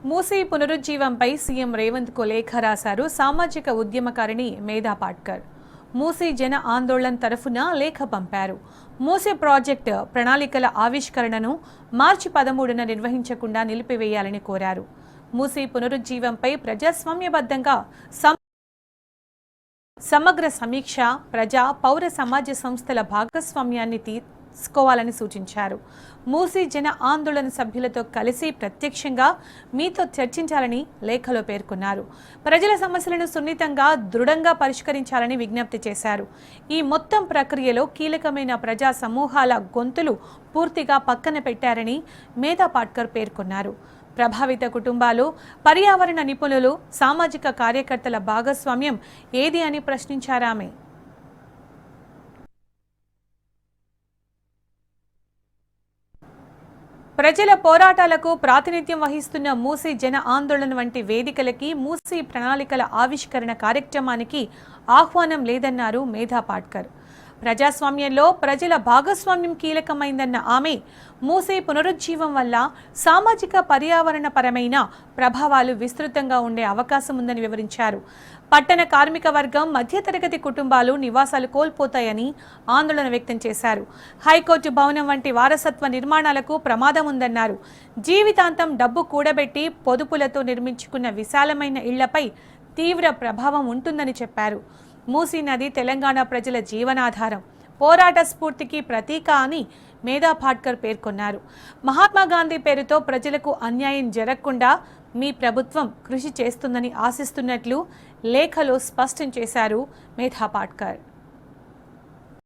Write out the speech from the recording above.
Musi పునరుజ్జీవంపై CM Revanth కు లేఖ రాశారు సామాజిక ఉద్యమకారిణి మేధా పాట్కర్. మూసీ జన ఆందోళన్ తరఫున లేఖ పంపారు. మూసీ ప్రాజెక్టు ప్రణాళికల ఆవిష్కరణను మార్చి 13న నిర్వహించకుండా నిలిపివేయాలని కోరారు. మూసీ పునరుజ్జీవంపై ప్రజాస్వామ్యబద్ధంగా సమగ్ర సమీక్ష, ప్రజా పౌర సమాజ సంస్థల భాగస్వామ్యాన్ని తీసుకోవాలని సూచించారు. మూసీ జన ఆందోళన సభ్యులతో కలిసి ప్రత్యక్షంగా మీతో చర్చించాలని లేఖలో పేర్కొన్నారు. ప్రజల సమస్యలను సున్నితంగా, దృఢంగా పరిష్కరించాలని విజ్ఞప్తి చేశారు. ఈ మొత్తం ప్రక్రియలో కీలకమైన ప్రజా సమూహాల గొంతులు పూర్తిగా పక్కన పెట్టారని మేధా పాట్కర్ పేర్కొన్నారు. ప్రభావిత కుటుంబాలు, పర్యావరణ నిపుణులు, సామాజిక కార్యకర్తల భాగస్వామ్యం ఏది అని ప్రశ్నించారామె. ప్రజల పోరాటాలకు ప్రాతినిధ్యం వహిస్తున్న మూసీ జన ఆందోళన వంటి వేదికలకి, మూసీ ప్రణాళికల ఆవిష్కరణ కార్యక్రమానికి ఆహ్వానం లేదన్నారు మేధా పాట్కర్. ప్రజాస్వామ్యంలో ప్రజల భాగస్వామ్యం కీలకమైందన్న ఆమె, మూసీ పునరుజ్జీవం వల్ల సామాజిక పర్యావరణ పరమైన ప్రభావాలు విస్తృతంగా ఉండే అవకాశం ఉందని వివరించారు. పట్టణ కార్మిక వర్గం, మధ్యతరగతి కుటుంబాలు నివాసాలు కోల్పోతాయని ఆందోళన వ్యక్తం చేశారు. హైకోర్టు భవనం వంటి వారసత్వ నిర్మాణాలకు ప్రమాదం ఉందన్నారు. జీవితాంతం డబ్బు కూడబెట్టి పొదుపులతో నిర్మించుకున్న విశాలమైన ఇళ్లపై తీవ్ర ప్రభావం ఉంటుందని చెప్పారు. మూసీ నది తెలంగాణ ప్రజల జీవనాధారం, పోరాట స్ఫూర్తికి ప్రతీక అని మేధా పాట్కర్ పేర్కొన్నారు. మహాత్మా గాంధీ పేరుతో ప్రజలకు అన్యాయం జరగకుండా మీ ప్రభుత్వం కృషి చేస్తుందని ఆశిస్తున్నట్లు లేఖలో స్పష్టం చేశారు మేధా పాట్కర్.